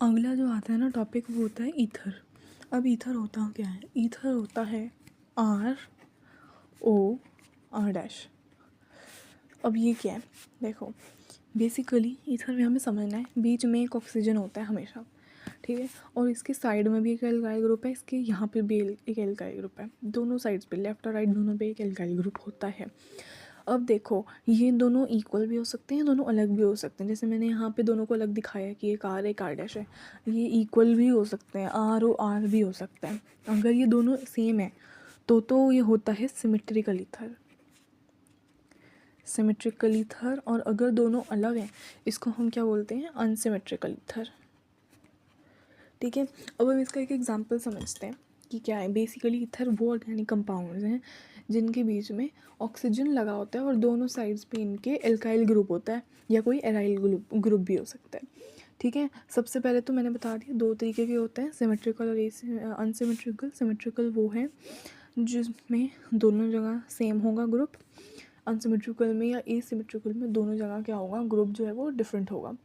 अगला जो आता है ना टॉपिक वो होता है ईथर। अब ईथर होता क्या है? ईथर होता है ROR-। अब ये क्या है? देखो बेसिकली ईथर में हमें समझना है बीच में एक ऑक्सीजन होता है हमेशा, ठीक है, और इसके साइड में भी एक एल्काइल ग्रुप है, इसके यहाँ पे भी एक एल्काइल ग्रुप है, दोनों साइड्स पे लेफ्ट और राइट दोनों पे एक एल्काइल ग्रुप होता है। अब देखो ये दोनों इक्वल भी हो सकते हैं, दोनों अलग भी हो सकते हैं। जैसे मैंने यहाँ पे दोनों को अलग दिखाया कि एक R एक R' है, ये इक्वल भी हो सकते हैं, ROR भी हो सकता है। अगर ये दोनों सेम है तो ये होता है सिमेट्रिकल ईथर, सिमेट्रिकल ईथर। और अगर दोनों अलग हैं इसको हम क्या बोलते हैं? अनसिमेट्रिकल ईथर, ठीक है। अब हम इसका एक एग्जांपल समझते हैं कि क्या है। बेसिकली ईथर वो ऑर्गेनिक कंपाउंड्स हैं जिनके बीच में ऑक्सीजन लगा होता है और दोनों साइड्स पे इनके एल्काइल ग्रुप होता है या कोई एराइल ग्रुप भी हो सकता है, ठीक है। सबसे पहले तो मैंने बता दिया दो तरीके के होते हैं, सिमेट्रिकल और अनसिमेट्रिकल। सिमेट्रिकल वो है जिसमें दोनों जगह सेम होगा ग्रुप, अनसिमेट्रिकल में या एसिमेट्रिकल में दोनों जगह क्या होगा, ग्रुप जो है वो डिफरेंट होगा,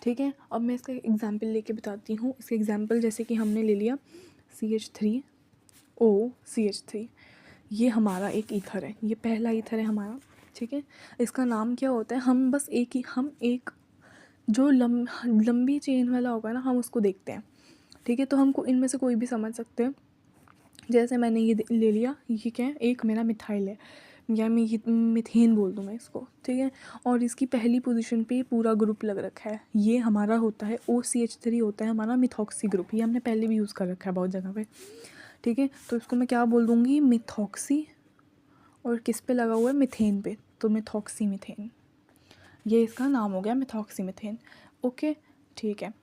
ठीक है। अब मैं इसका एग्जांपल लेके बताती हूँ। इसका एग्जांपल जैसे कि हमने ले लिया CH3OCH3, ये हमारा एक ईथर है, ये पहला ईथर है हमारा, ठीक है। इसका नाम क्या होता है? हम बस एक जो लंबी चेन वाला होगा ना हम उसको देखते हैं, ठीक है। तो हमको इनमें से कोई भी समझ सकते हैं। जैसे मैंने ये ले लिया, ये क्या है? एक मेरा मिथाइल है या मैं ये मिथेन बोल दूँ मैं इसको, ठीक है। और इसकी पहली पोजीशन पे पूरा ग्रुप लग रखा है, ये हमारा होता है OCH3 होता है हमारा मिथॉक्सी ग्रुप। ये हमने पहले भी यूज़ कर रखा है बहुत जगह पे, ठीक है। तो इसको मैं क्या बोल दूँगी? मिथॉक्सी। और किस पे लगा हुआ है? मिथेन पे, तो मिथॉक्सी मिथेन, ये इसका नाम हो गया मिथॉक्सी मिथेन। ओके, ठीक है,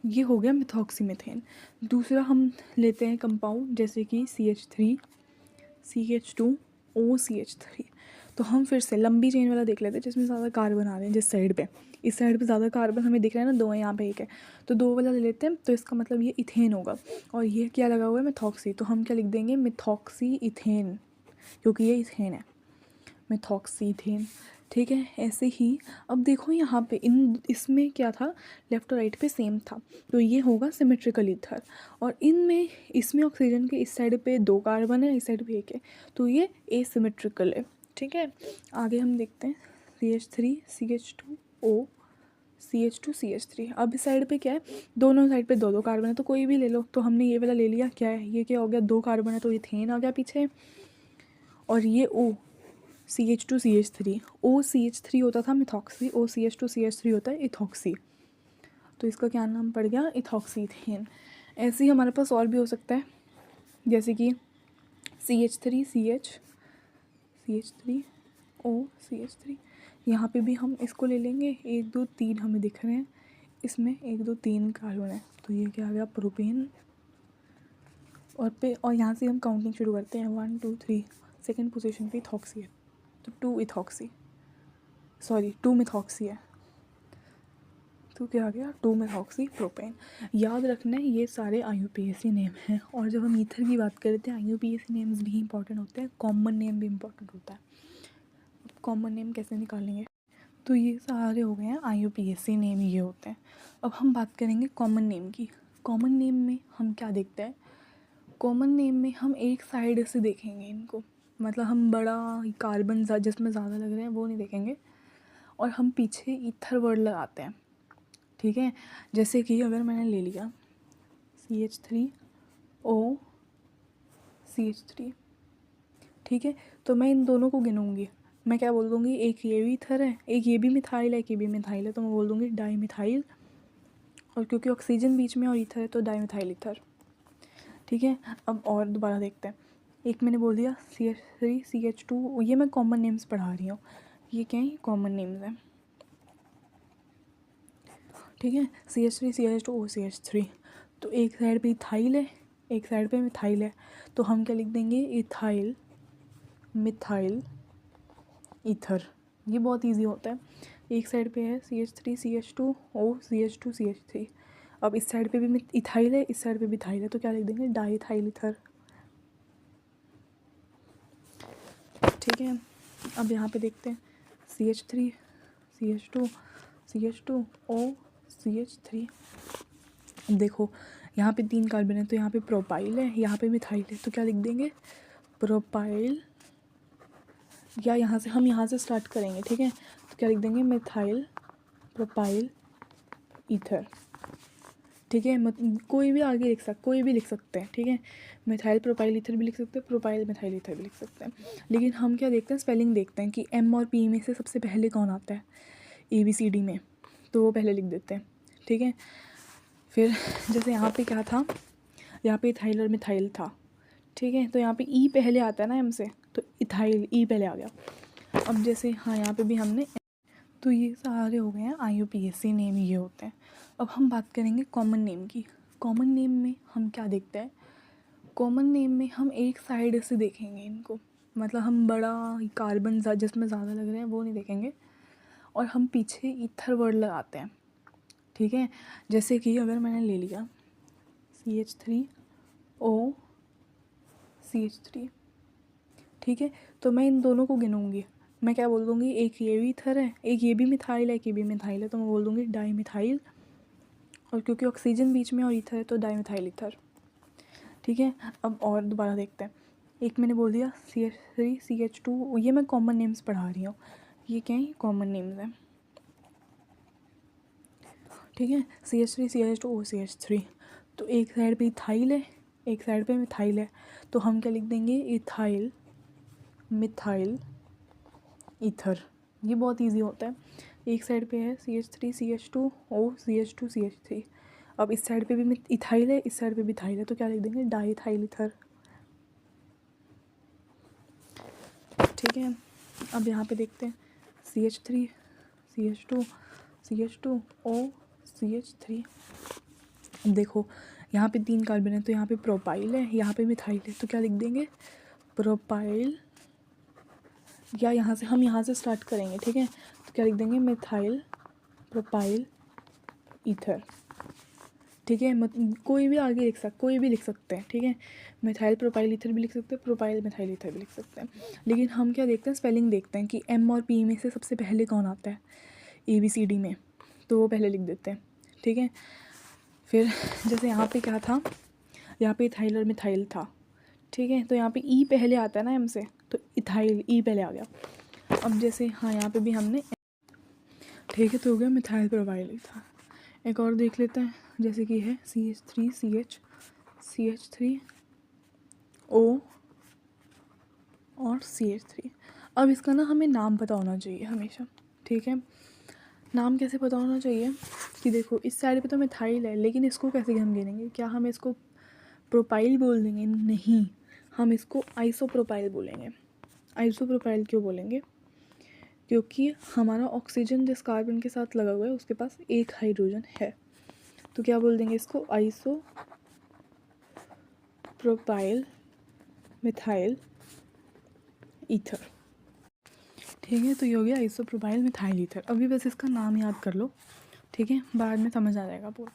ये हो गया मिथॉक्सी मिथेन। दूसरा हम लेते हैं कंपाउंड जैसे कि CH3CH2OCH3। तो हम फिर से लंबी चेन वाला देख लेते हैं जिसमें ज़्यादा कार्बन आ रहे हैं। जिस साइड पे, इस साइड पे ज़्यादा कार्बन हमें दिख रहा है ना, दो है यहाँ पे एक है, तो दो वाला ले लेते हैं। तो इसका मतलब ये इथेन होगा और ये क्या लगा हुआ है? मिथॉक्सी। तो हम क्या लिख देंगे? मिथॉक्सी इथेन, क्योंकि ये इथेन है, मिथॉक्सी इथेन, ठीक है। ऐसे ही अब देखो यहाँ पे इसमें क्या था? लेफ्ट और राइट पे सेम था, तो ये होगा सिमेट्रिकल ईथर। और इसमें ऑक्सीजन के इस साइड पे दो कार्बन है, इस साइड पे एक है, तो ये एसिमेट्रिकल है, ठीक है। आगे हम देखते हैं CH3CH2O CH2CH3। अब इस साइड पे क्या है? दोनों साइड पे दो दो कार्बन है, तो कोई भी ले लो। तो हमने ये वाला ले लिया, क्या है ये? क्या हो गया? दो कार्बन है तो इथेन आ गया पीछे। और ये CH2CH3, OCH3 होता था मिथॉक्सी, OCH2CH3 होता है इथॉक्सी, तो इसका क्या नाम पड़ गया? Ethoxy ethane. ऐसे ही हमारे पास और भी हो सकता है, जैसे कि CH3CH3O CH3। यहाँ पे भी हम इसको ले लेंगे, 1 2 3 हमें दिख रहे हैं, इसमें 1 2 3 कार्बन है, तो ये क्या आ गया? प्रोपेन। और यहाँ से हम काउंटिंग शुरू करते हैं, 1 2 3, सेकेंड पोजीशन पे इथॉक्सी है, तो 2 मिथॉक्सी है, तो क्या आ गया? 2 मिथॉक्सी प्रोपेन। याद रखना है ये सारे IUPAC नेम हैं। और जब हम ईथर की बात करते हैं IUPAC नेम्स भी इंपॉर्टेंट होते हैं, कॉमन नेम भी इंपॉर्टेंट होता है। कॉमन नेम कैसे निकालेंगे? तो ये सारे हो गए हैं IUPAC नेम, ये होते हैं। अब हम बात करेंगे कॉमन नेम की। कॉमन नेम में हम क्या देखते हैं? कॉमन नेम में हम एक साइड से देखेंगे इनको, मतलब हम बड़ा कार्बन जिसमें ज़्यादा लग रहे हैं वो नहीं देखेंगे, और हम पीछे ईथर वर्ड लगाते हैं, ठीक है। जैसे कि अगर मैंने ले लिया CH3OCH3, ठीक है, तो मैं इन दोनों को गिनूंगी। मैं क्या बोल दूँगी? एक ये भी ईथर है, एक ये भी मिथाइल है, एक ये भी मिथाइल है, तो मैं बोल दूँगी डाई मिथाइल। और क्योंकि ऑक्सीजन बीच में और ईथर है तो डाई मिथाइल ईथर, ठीक है। अब और दोबारा देखते हैं। एक मैंने बोल दिया CH3CH2, ये मैं कॉमन नेम्स पढ़ा रही हूँ, ये क्या है? कॉमन नेम्स हैं, ठीक है। CH3CH2OCH3, तो एक साइड पे इथाइल है, एक साइड पे मिथाइल है, तो हम क्या लिख देंगे? Ethyl methyl ether. ये बहुत इजी होता है। एक साइड पे है CH3CH2OCH2CH3, अब इस साइड पे भी इथाइल है, इस साइड पे भी इथाइल है, तो क्या लिख देंगे? डाईथाइल ईथर, ठीक है। अब यहाँ पे देखते हैं CH3CH2CH2OCH3, अब देखो यहाँ पे 3 कार्बन है तो यहाँ पे प्रोपाइल है, यहाँ पे मिथाइल है, तो क्या लिख देंगे प्रोपाइल, या यहाँ से स्टार्ट करेंगे, ठीक है, तो क्या लिख देंगे मिथाइल प्रोपाइल ईथर, ठीक है। कोई भी आगे कोई भी लिख सकते हैं, ठीक है, मिथाइल प्रोपाइल ईथर भी लिख सकते हैं, प्रोपाइल मिथाइल ईथर भी लिख सकते हैं। लेकिन हम क्या देखते हैं, स्पेलिंग देखते हैं कि एम और पी में से सबसे पहले कौन आता है ABCD में, तो वो पहले लिख देते हैं, ठीक है। फिर जैसे यहाँ पे क्या था, यहाँ पे इथाइल और मिथाइल था, ठीक है, तो यहाँ पे ई पहले आता है ना एम से, तो इथाइल ई पहले आ गया। अब जैसे हाँ यहाँ पे भी हमने, तो ये सारे हो गए हैं IUPAC नेम, ये होते हैं। अब हम बात करेंगे कॉमन नेम की। कॉमन नेम में हम क्या देखते हैं, कॉमन नेम में हम एक साइड से देखेंगे इनको, मतलब हम बड़ा कार्बन जिसमें ज़्यादा लग रहे हैं वो नहीं देखेंगे, और हम पीछे ईथर वर्ड लगाते हैं, ठीक है। जैसे कि अगर मैंने ले लिया CH3O CH3, ठीक है, तो मैं इन दोनों को गिनूंगी, मैं क्या बोल दूँगी, एक ये भी ईथर है, एक ये भी मिथाइल है, एक ये भी मिथाइल है, तो मैं बोल दूँगी डाई मिथाइल, और क्योंकि ऑक्सीजन बीच में और ईथर है तो डाई मिथाइल ईथर, ठीक है। अब और दोबारा देखते हैं, एक मैंने बोल दिया CH3 CH2, ये मैं कॉमन नेम्स पढ़ा रही हूँ, ये क्या है, कॉमन नेम्स हैं, ठीक है। CH3 CH2O CH3, तो एक साइड पे इथाइल है, एक साइड पे मिथाइल है, तो हम क्या लिख देंगे इथाइल मिथाइल ईथर, ये बहुत इजी होता है। एक साइड पे है CH3 CH2O CH2 CH3, अब इस साइड पे भी इथाइल है, इस साइड पे भी इथाइल है, तो क्या लिख देंगे डाईथाइल ईथर, ठीक है। अब यहाँ पे देखते हैं CH3 CH2 CH2O CH3, अब देखो यहाँ पे 3 कार्बन है तो यहाँ पे प्रोपाइल है, यहाँ पे मिथाइल है, तो क्या लिख देंगे प्रोपाइल, या यहाँ से स्टार्ट करेंगे, ठीक है, तो क्या लिख देंगे मिथाइल प्रोपाइल ईथर, ठीक है। कोई भी आगे कोई भी लिख सकते हैं, ठीक है, मिथाइल प्रोपाइल ईथर भी लिख सकते हैं, प्रोपाइल मिथाइल ईथर भी लिख सकते हैं। लेकिन हम क्या देखते हैं, स्पेलिंग देखते हैं कि M और P में से सबसे पहले कौन आता है ABCD में, तो वो पहले लिख देते हैं, ठीक है। फिर जैसे यहाँ पे क्या था, यहाँ पे इथाइल और मिथाइल था, ठीक है, तो यहाँ पे E पहले आता है ना M से, तो इथाइल E पहले आ गया। अब जैसे हाँ यहाँ पे भी हमने, ठीक है, तो हो गया मिथाइल प्रोपाइल ईथर। एक और देख लेते हैं, जैसे कि है CH3 CH3O और CH3। अब इसका ना हमें नाम पता होना चाहिए हमेशा, ठीक है। नाम कैसे पता होना चाहिए कि देखो इस साइड पे तो मिथाइल है, लेकिन इसको कैसे हम गिनेंगे, क्या हम इसको प्रोपाइल बोल देंगे, नहीं, हम इसको आइसोप्रोपाइल बोलेंगे। आइसोप्रोपाइल क्यों बोलेंगे, क्योंकि हमारा ऑक्सीजन जिस कार्बन के साथ लगा हुआ है उसके पास एक हाइड्रोजन है, तो क्या बोल देंगे इसको आइसो प्रोपाइल मिथाइल ईथर, ठीक है। तो ये हो गया आइसोप्रोपाइल मिथाइल ईथर। अभी बस इसका नाम याद कर लो, ठीक है, बाद में समझ आ जाएगा पूरा,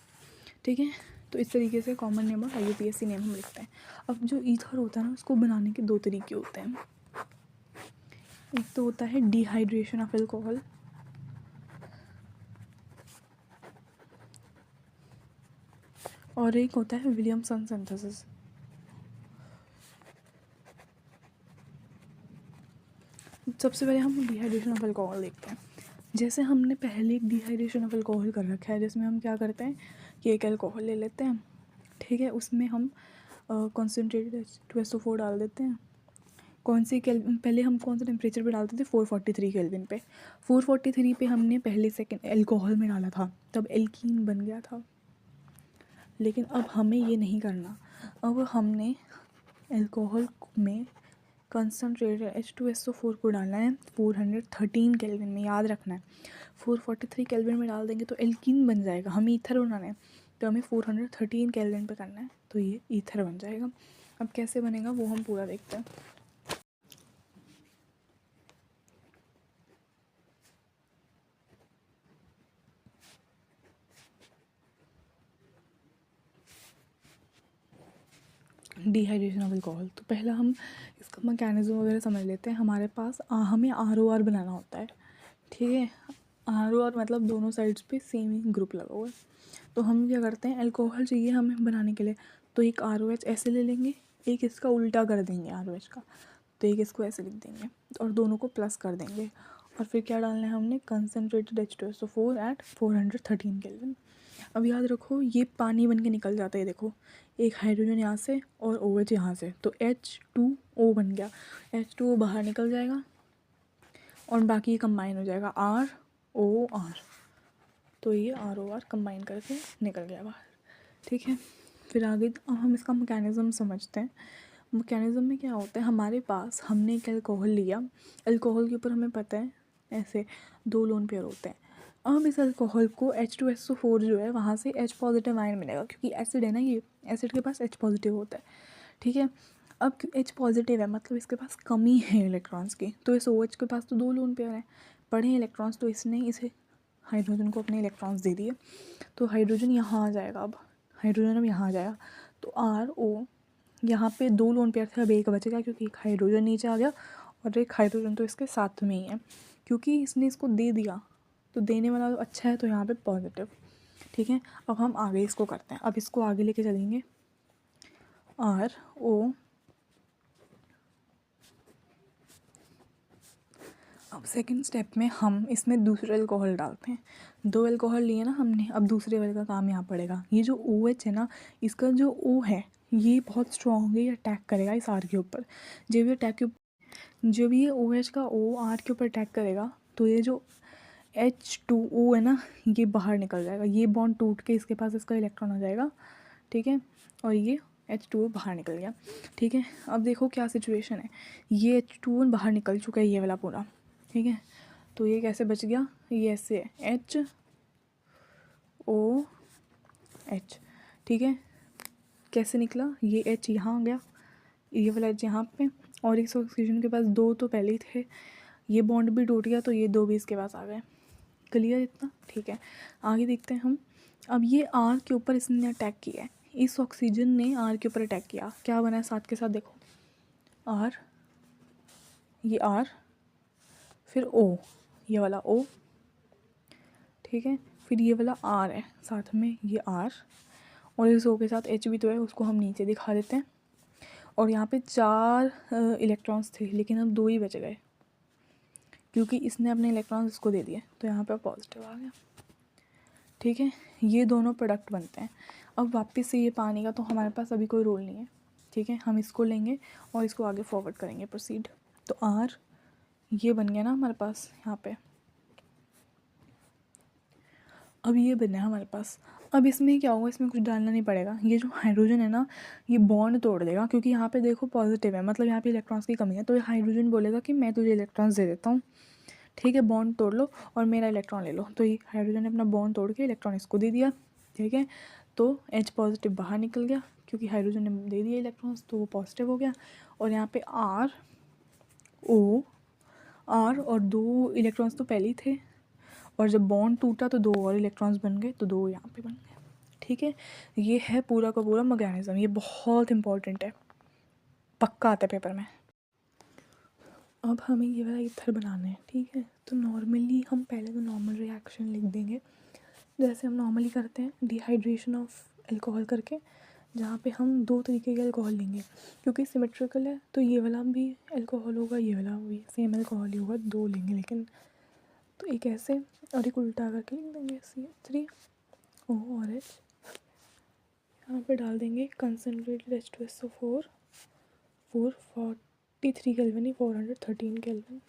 ठीक है। तो इस तरीके से कॉमन नेम और IUPAC नेम हम लिखते हैं। अब जो ईथर होता है ना, उसको बनाने के 2 तरीके होते हैं, एक तो होता है डिहाइड्रेशन ऑफ एल्कोहल, और एक होता है विलियमसन सिंथेसिस। सबसे पहले हम डिहाइड्रेशन ऑफ अल्कोहल देखते हैं। जैसे हमने पहले एक डिहाइड्रेशन ऑफ अल्कोहल कर रखा है, जिसमें हम क्या करते हैं कि एक अल्कोहल ले लेते हैं, ठीक है, उसमें हम कॉन्सेंट्रेटेड H2SO4 डाल देते हैं। पहले हम कौन सा टेम्परेचर पे डालते थे, 443 केल्विन पे। 443 पे हमने पहले सेकेंड एल्कोहल में डाला था, तब एल्कीन बन गया था। लेकिन अब हमें ये नहीं करना, अब हमने एल्कोहल में कंसनट्रेटेड H2SO4 को डालना है 413 केल्विन में, याद रखना है। 443 केल्विन में डाल देंगे तो एल्कीन बन जाएगा, हमें ईथर बनाना है, तो हमें 413 केल्विन पे करना है, तो ये ईथर बन जाएगा। अब कैसे बनेगा वो हम पूरा देखते हैं। डिहाइड्रेशन ऑफ अल्कोहल, तो पहला हम इसका मैकेनिज्म वगैरह समझ लेते हैं। हमारे पास हमें ROR बनाना होता है, ठीक है। ROR मतलब दोनों साइड्स पे सेम ही ग्रुप लगा हुआ है, तो हम क्या करते हैं, अल्कोहल चाहिए हमें बनाने के लिए, तो एक ROH ऐसे ले लेंगे, एक इसका उल्टा कर देंगे ROH का, तो एक इसको ऐसे लिख देंगे और दोनों को प्लस कर देंगे। और फिर क्या डालना है हमने, कंसनट्रेटेड H2SO4 एट 413 केल्विन। अब याद रखो ये पानी बन के निकल जाता है, देखो एक हाइड्रोजन यहाँ से और OH यहाँ से, तो H2O बन गया। H2O बाहर निकल जाएगा और बाकी ये कंबाइन हो जाएगा ROR, तो ये ROR कंबाइन करके निकल गया बाहर। ठीक है, फिर आगे अब हम इसका मैकेनिज़्म समझते हैं। मैकेनिज़्म में क्या होता है, हमारे पास हमने एक अल्कोहल लिया, अल्कोहल के ऊपर हमें पता है ऐसे 2 लोन पेयर होते हैं। अब इस अल्कोहल को H2SO4 जो है वहाँ से H पॉजिटिव आयन मिलेगा, क्योंकि एसिड है ना, ये एसिड के पास H पॉजिटिव होता है। ठीक है, अब H पॉजिटिव है मतलब इसके पास कमी है इलेक्ट्रॉन्स की, तो इस OH के पास तो 2 लोन पेयर हैं, पड़े हैं इलेक्ट्रॉन्स, तो इसने इसे हाइड्रोजन को अपने इलेक्ट्रॉन्स दे दिए, तो हाइड्रोजन यहाँ आ जाएगा। अब हाइड्रोजन अब यहाँ आ जाएगा, तो RO यहाँ पे 2 लोन पेयर थे, अब एक बचेगा क्योंकि एक हाइड्रोजन नीचे आ गया और एक हाइड्रोजन तो इसके साथ में ही है, क्योंकि इसने इसको दे दिया, तो देने वाला तो अच्छा है, तो यहाँ पे पॉजिटिव। ठीक है, अब हम आगे इसको करते हैं, अब इसको आगे लेके चलेंगे। RO, अब सेकंड स्टेप में हम इसमें दूसरे अल्कोहल डालते हैं। 2 अल्कोहल लिए ना हमने, अब दूसरे वाले का काम यहाँ पड़ेगा। ये जो OH है ना, इसका जो O है ये बहुत स्ट्रॉन्ग है, ये अटैक करेगा इस R के ऊपर। जब ये OH का O R के ऊपर अटैक करेगा, तो ये जो H2O है ना, ये बाहर निकल जाएगा, ये बॉन्ड टूट के इसके पास इसका इलेक्ट्रॉन आ जाएगा। ठीक है, और ये H2O बाहर निकल गया। ठीक है, अब देखो क्या सिचुएशन है, ये H2O बाहर निकल चुका है, ये वाला पूरा। ठीक है, तो ये कैसे बच गया, ये ऐसे है HOH। ठीक है, कैसे निकला, ये H यहाँ आ गया, ये वाला H यहाँ पे, और इस ऑक्सीजन के पास 2 तो पहले ही थे, ये बॉन्ड भी टूट गया, तो ये 2 भी इसके पास आ गए। क्लियर इतना? ठीक है, आगे देखते हैं हम। अब ये R के ऊपर इसने अटैक किया है, इस ऑक्सीजन ने R के ऊपर अटैक किया, क्या बना है साथ के साथ देखो, R, ये R, फिर O, ये वाला O। ठीक है, फिर ये वाला R है साथ में, ये R, और इस O के साथ H भी तो है, उसको हम नीचे दिखा देते हैं। और यहाँ पे 4 इलेक्ट्रॉन्स थे, लेकिन अब 2 ही बच गए, क्योंकि इसने अपने इलेक्ट्रॉन्स इसको दे दिए, तो यहाँ पे पॉजिटिव आ गया। ठीक है, ये दोनों प्रोडक्ट बनते हैं। अब वापस से ये पानी का तो हमारे पास अभी कोई रोल नहीं है। ठीक है, हम इसको लेंगे और इसको आगे फॉरवर्ड करेंगे, प्रोसीड। तो R ये बन गया ना हमारे पास यहाँ पे, अब ये बना है हमारे पास। अब इसमें क्या होगा, इसमें कुछ डालना नहीं पड़ेगा, ये जो हाइड्रोजन है ना, ये बॉन्ड तोड़ देगा, क्योंकि यहाँ पे देखो पॉजिटिव है, मतलब यहाँ पे इलेक्ट्रॉन्स की कमी है, तो ये हाइड्रोजन बोलेगा कि मैं तुझे इलेक्ट्रॉन्स दे देता हूँ। ठीक है, बॉन्ड तोड़ लो और मेरा इलेक्ट्रॉन ले लो, तो ये हाइड्रोजन ने अपना बॉन्ड तोड़ के इलेक्ट्रॉन इसको दे दिया। ठीक है, तो H पॉजिटिव बाहर निकल गया, क्योंकि हाइड्रोजन ने दे दिया इलेक्ट्रॉन्स, तो वो पॉजिटिव हो गया। और यहाँ पे R और 2 इलेक्ट्रॉन्स तो पहले ही थे, और जब बॉन्ड टूटा तो 2 और इलेक्ट्रॉन्स बन गए, तो 2 यहाँ पे बन गए। ठीक है, ये है पूरा का पूरा मैकेनिज्म, ये बहुत इंपॉर्टेंट है, पक्का आता है पेपर में। अब हमें ये वाला ईथर बनाना है। ठीक है, तो नॉर्मली हम पहले तो नॉर्मल रिएक्शन लिख देंगे, जैसे हम नॉर्मली करते हैं, डिहाइड्रेशन ऑफ अल्कोहल करके, जहाँ पे हम 2 तरीके के अल्कोहल लेंगे, क्योंकि सिमेट्रिकल है, तो ये वाला भी अल्कोहल होगा, ये वाला भी सेम अल्कोहल ही होगा, 2 लेंगे लेकिन, तो एक ऐसे और एक उल्टा करके लिख देंगे, CH3O और H। यहाँ पे डाल देंगे कंसनट्रेटेड H2SO4 443 केल्विन, 413 केल्विन।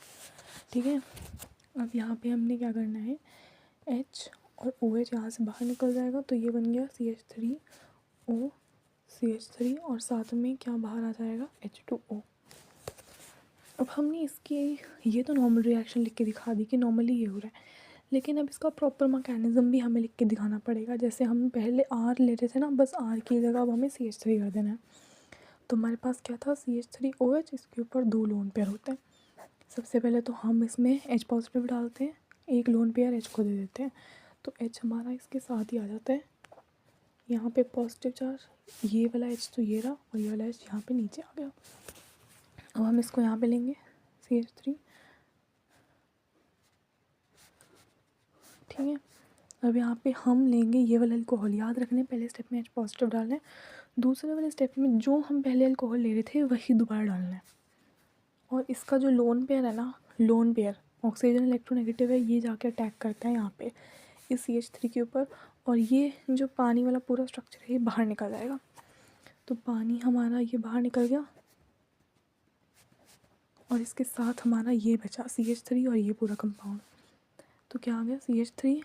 ठीक है, अब यहाँ पे हमने क्या करना है, H और OH यहाँ से बाहर निकल जाएगा, तो ये बन गया CH3O CH3, और साथ में क्या बाहर आ जाएगा, H2O। अब हमने इसकी ये तो नॉर्मल रिएक्शन लिख के दिखा दी कि नॉर्मली ये हो रहा है, लेकिन अब इसका प्रॉपर मैकेनिज़्म भी हमें लिख के दिखाना पड़ेगा। जैसे हम पहले R ले रहे थे ना, बस R की जगह अब हमें CH3 कर देना है। तो हमारे पास क्या था, CH3OH, इसके ऊपर 2 लोन पेयर होते हैं। सबसे पहले तो हम इसमें H पॉजिटिव डालते हैं, एक लोन पेयर H को दे देते हैं, तो H हमारा इसके साथ ही आ जाता है। यहाँ पे पॉजिटिव चार्ज, ये वाला H तो ये रहा, और ये वाला H यहाँ पे नीचे आ गया। अब हम इसको यहाँ पे लेंगे, CH3। ठीक है, अब यहाँ पे हम लेंगे ये वाला अल्कोहल, याद रखने पहले स्टेप में H पॉजिटिव डालना है, दूसरे वाले स्टेप में जो हम पहले अल्कोहल ले रहे थे वही दोबारा डालना है। और इसका जो लोन पेयर है ना, लोन पेयर ऑक्सीजन इलेक्ट्रोनेगेटिव है, ये जाके अटैक करता है यहाँ पे इस CH3 के ऊपर, और ये जो पानी वाला पूरा स्ट्रक्चर है ये बाहर निकल जाएगा। तो पानी हमारा ये बाहर निकल गया और इसके साथ हमारा ये बचा CH3 और ये पूरा कंपाउंड। तो क्या आ गया CH3,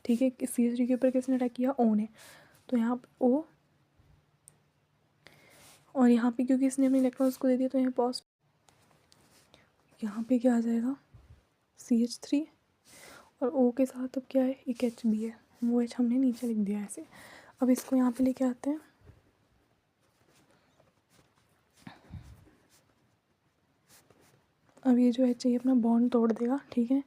ठीक है। इस CH3 के ऊपर किसने अटैक किया, O ने, तो यहाँ पे O, और यहाँ पे क्योंकि इसने अपने इलेक्ट्रॉन्स को दे दिया तो यहाँ पॉजिटिव, यहाँ पे क्या आ जाएगा CH3 और O के साथ अब क्या है एक H भी है, वो H हमने नीचे लिख दिया ऐसे। अब इसको यहाँ पे लेके आते हैं, अब ये जो H है ये अपना बॉन्ड तोड़ देगा, ठीक है।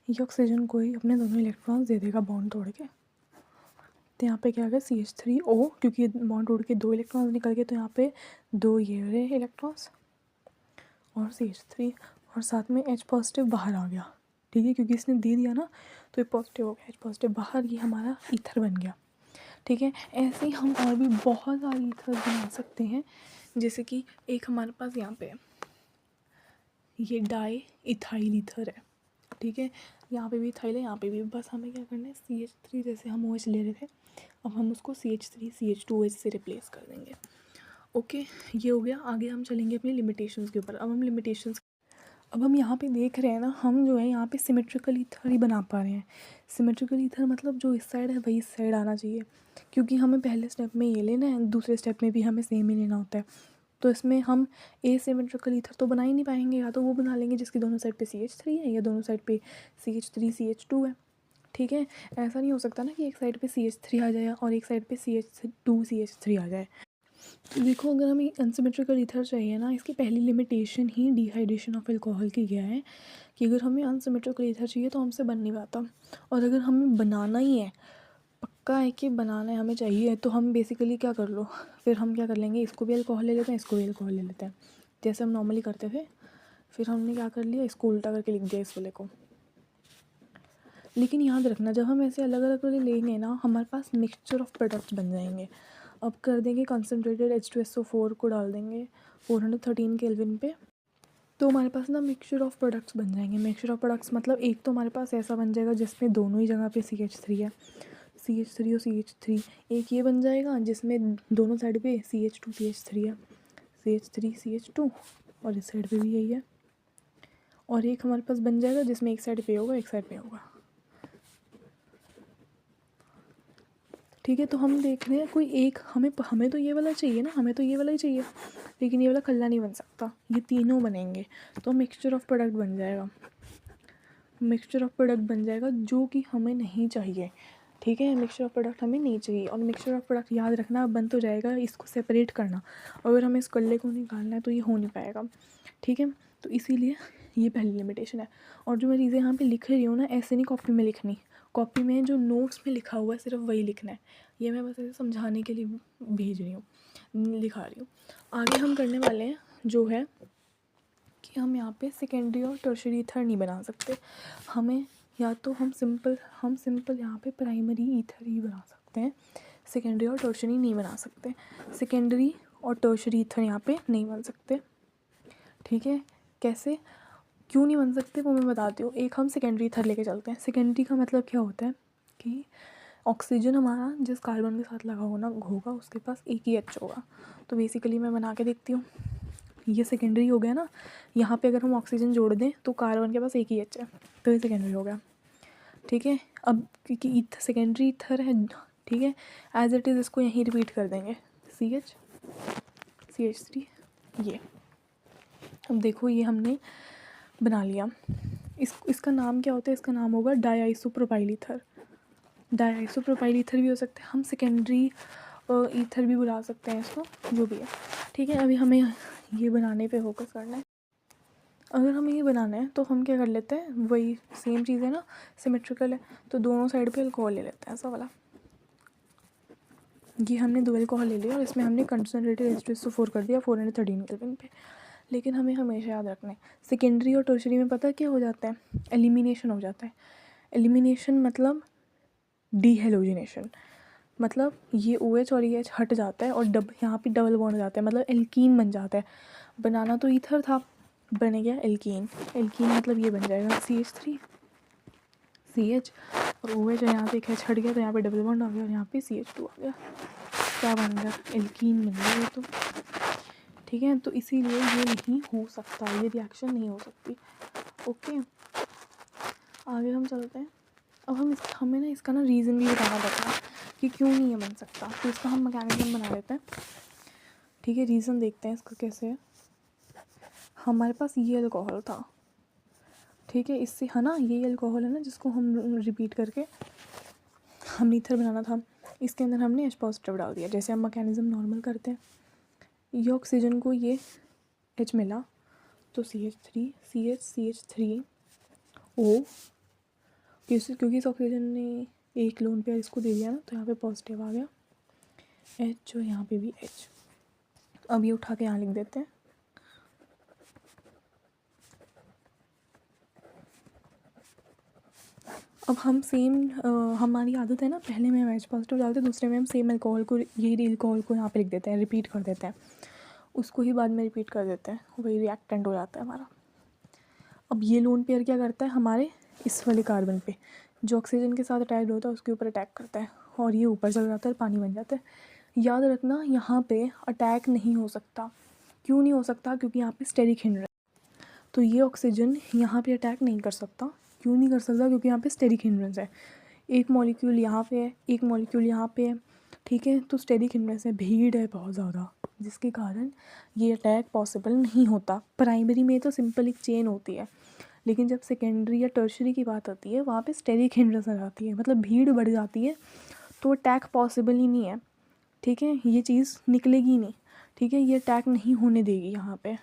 ये ऑक्सीजन को ही अपने दोनों इलेक्ट्रॉन्स दे देगा बॉन्ड तोड़ के। तो यहाँ पे क्या आ गया CH3O, क्योंकि बॉन्ड तोड़ के 2 इलेक्ट्रॉन्स निकल गए तो यहाँ पे 2 ये रहे इलेक्ट्रॉन्स और CH3, और साथ में H पॉजिटिव बाहर आ गया, ठीक है, क्योंकि इसने दे दिया ना तो ये पॉजिटिव हो गया, H पॉजिटिव बाहर, ये हमारा ईथर बन गया, ठीक है। ऐसे ही हम और भी बहुत सारे ईथर बना सकते हैं, जैसे कि एक हमारे पास यहाँ पे ये डाई इथाइल ईथर है, ठीक है। यहाँ पे भी इथाइल है, यहाँ पे भी, बस हमें क्या करना है CH3 जैसे हम OH ले रहे थे अब हम उसको CH3 CH2OH से रिप्लेस कर देंगे। ओके, ये हो गया। आगे हम चलेंगे अपनी लिमिटेशंस के ऊपर। अब हम यहाँ पे देख रहे हैं ना, हम जो है यहाँ पे सिमेट्रिकल ईथर ही बना पा रहे हैं। सिमेट्रिकल ईथर मतलब जो इस साइड है वही इस साइड आना चाहिए, क्योंकि हमें पहले स्टेप में ये लेना है, दूसरे स्टेप में भी हमें सेम ही लेना होता है। तो इसमें हम एसिमेट्रिकल ईथर तो बना ही नहीं पाएंगे, या तो वो बना लेंगे जिसकी दोनों साइड पे CH3 है या दोनों साइड पे CH3 CH2 है, ठीक है। ऐसा नहीं हो सकता ना कि एक साइड पे CH3 आ जाए और एक साइड पे CH2 CH3 आ जाए। तो देखो, अगर हमें अनसिमेट्रिकल ईथर चाहिए ना, इसकी पहली limitation he dehydration of alcohol की क्या है कि अगर हमें अनसिमेट्रिकल ईथर चाहिए तो हमसे बन नहीं पाता, और अगर हमें बनाना ही है, पक्का है कि बनाना है, हमें चाहिए, तो हम बेसिकली क्या कर लो, फिर हम क्या कर लेंगे, इसको भी अल्कोहल ले लेते हैं, इसको भी अल्कोहल ले लेते हैं, जैसे हम नॉर्मली करते थे। फिर हमने क्या कर लिया, इसको उल्टा करके लिख दिया इस वाले को। लेकिन याद रखना, जब हम ऐसे अलग अलग वाले लेंगे ना, हमारे पास मिक्सचर ऑफ प्रोडक्ट्स बन जाएंगे। अब कर देंगे कंसनट्रेटेड H2SO4 को डाल देंगे 413 केल्विन पे, तो हमारे पास ना मिक्सचर ऑफ प्रोडक्ट्स बन जाएंगे। मिक्सचर ऑफ प्रोडक्ट्स मतलब एक तो हमारे पास ऐसा बन जाएगा जिसमें दोनों ही जगह पे CH3 है, CH3 और CH3। एक ये बन जाएगा जिसमें दोनों साइड पे CH2 CH3 है, CH3 CH2, और इस साइड पे भी यही है। और एक हमारे पास बन जाएगा जिसमें एक साइड पे होगा एक साइड पे होगा, ठीक है। तो हम देख रहे हैं कोई एक, हमें तो ये वाला चाहिए ना, हमें तो ये वाला ही चाहिए, लेकिन ये वाला खल्ला नहीं बन सकता, ये तीनों बनेंगे तो मिक्सचर ऑफ प्रोडक्ट बन जाएगा। मिक्सचर ऑफ प्रोडक्ट बन जाएगा जो कि हमें नहीं चाहिए, ठीक है। मिक्सचर ऑफ प्रोडक्ट हमें नहीं चाहिए, और मिक्सचर ऑफ प्रोडक्ट याद रखना बन तो जाएगा, इसको सेपरेट करना, अगर हमें इस कल्ले को निकालना है तो ये हो नहीं पाएगा, ठीक है। तो इसीलिए ये पहली लिमिटेशन है। और जो मैं चीज़ें यहाँ पे लिख रही हूँ ना, ऐसे नहीं कॉपी में लिखनी, कॉपी में जो नोट्स में लिखा हुआ है सिर्फ वही लिखना है। ये मैं बस ऐसे समझाने के लिए भेज रही हूँ, लिखा रही हूँ। आगे हम करने वाले हैं जो है कि हम यहाँ पे सेकेंडरी और टर्शरी ईथर नहीं बना सकते, हमें या तो हम सिंपल यहाँ पे प्राइमरी ईथर ही बना सकते हैं, सेकेंडरी और टर्शरी नहीं बना सकते। सेकेंडरी और टर्शरी ईथर यहाँ पे नहीं बन सकते, ठीक है। कैसे, क्यों नहीं बन सकते वो मैं बताती हूँ। एक हम सेकेंडरी ईथर लेके चलते हैं। सेकेंडरी का मतलब क्या होता है कि ऑक्सीजन हमारा जिस कार्बन के साथ लगा होगा उसके पास एक ही H होगा। तो बेसिकली मैं बना के देखती हूँ, ये सेकेंडरी हो गया ना, यहाँ पे अगर हम ऑक्सीजन जोड़ दें तो कार्बन के पास एक ही H है, तो ये सेकेंडरी हो गया, ठीक है। अब क्योंकि सेकेंडरी ईथर है, ठीक है, एज इट इज़ इसको यहीं रिपीट कर देंगे CH CH3 ये। अब देखो ये हमने बना लिया, इसका नाम क्या होता है, इसका नाम होगा डाईआइसोप्रोपाइल ईथर। डाईआइसोप्रोपाइल ईथर भी हो सकता है, हम सेकेंडरी ईथर भी बुला सकते हैं इसको, जो भी है, ठीक है। अभी हमें ये बनाने पे फोकस करना है। अगर हमें ये बनाना है तो हम क्या कर लेते हैं, वही सेम चीज़ है ना, सिमेट्रिकल है, तो दोनों साइड पे अल्कोहल ले लेते हैं ऐसा वाला। ये हमने 2 अल्कोहल ले लिया और इसमें हमने कंसनट्रेटेड H2SO4 कर दिया 413 केल्विन पे। लेकिन हमें हमेशा याद रखना है, सेकेंडरी और टर्शरी में पता क्या हो जाता है, एलिमिनेशन हो जाता है। एलिमिनेशन मतलब डीहेलोजिनेशन, मतलब ये OH और EH हट जाता है और यहाँ पे डबल बॉन्ड हो जाता है, मतलब एल्कीन बन जाता है। बनाना तो ईथर था, बन गया एल्कीन। एल्कीन मतलब ये बन जाएगा CH3 CH और OH, यहाँ पे एक H हट गया तो यहाँ पे डबल बॉन्ड आ गया और यहाँ पे CH2 आ गया। क्या बन गया? एल्कीन बन गया ये तो, ठीक है। तो इसीलिए ये नहीं हो सकता, ये रिएक्शन नहीं हो सकती। ओके, आगे हम चलते हैं। अब हमें ना इसका ना रीज़न भी बताना पड़ता कि क्यों नहीं ये बन सकता, तो इसका हम मैकेनिज्म बना लेते हैं, ठीक है। रीज़न देखते हैं इसका कैसे है। हमारे पास ये अल्कोहल था, ठीक है, इससे है ना, ये अल्कोहल है ना जिसको हम रिपीट करके हम ईथर बनाना था, इसके अंदर हमने H पॉजिटिव डाल दिया, जैसे हम मैकेनिज्म नॉर्मल करते हैं। ये ऑक्सीजन को ये H मिला तो CH3 CH3O, क्योंकि इस ऑक्सीजन ने एक लोन पेयर इसको दे दिया ना, तो यहाँ पे पॉजिटिव आ गया H, और यहाँ पे भी H। अब ये उठा के यहाँ लिख देते हैं। अब हम सेम हमारी आदत है ना, पहले में हम H पॉजिटिव डालते हैं, दूसरे में हम सेम अल्कोहल को, यही अल्कोहल को यहाँ पे लिख देते हैं, रिपीट कर देते हैं, उसको ही बाद में रिपीट कर देते हैं, वही रिएक्टेंट हो जाता है हमारा। अब ये लोन पेयर क्या करता है, हमारे इस वाले कार्बन पे जो ऑक्सीजन के साथ अटैच होता है उसके ऊपर अटैक करता है और ये ऊपर चल जाता है, पानी बन जाता है। याद रखना, यहाँ पे अटैक नहीं हो सकता। क्यों नहीं हो सकता? क्योंकि यहाँ पे स्टेरिक हिंड्रेंस, तो ये ऑक्सीजन यहाँ पे अटैक नहीं कर सकता। क्यों नहीं कर सकता? क्योंकि यहाँ पे स्टेरिक हिंड्रेंस है। एक मॉलिक्यूल यहाँ पे है, एक मॉलिक्यूल यहाँ पे है, ठीक है। तो स्टेरिक हिंड्रेंस है, भीड़ है बहुत ज़्यादा, जिसके कारण ये अटैक पॉसिबल नहीं होता। प्राइमरी में तो सिंपल एक चेन होती है, लेकिन जब सेकेंडरी या टर्शरी की बात आती है वहाँ पे स्टेरिक हिंड्रेंस आ जाती है, मतलब भीड़ बढ़ जाती है, तो अटैक पॉसिबल ही नहीं है, ठीक है। ये चीज़ निकलेगी नहीं, ठीक है, ये अटैक नहीं होने देगी यहाँ पे,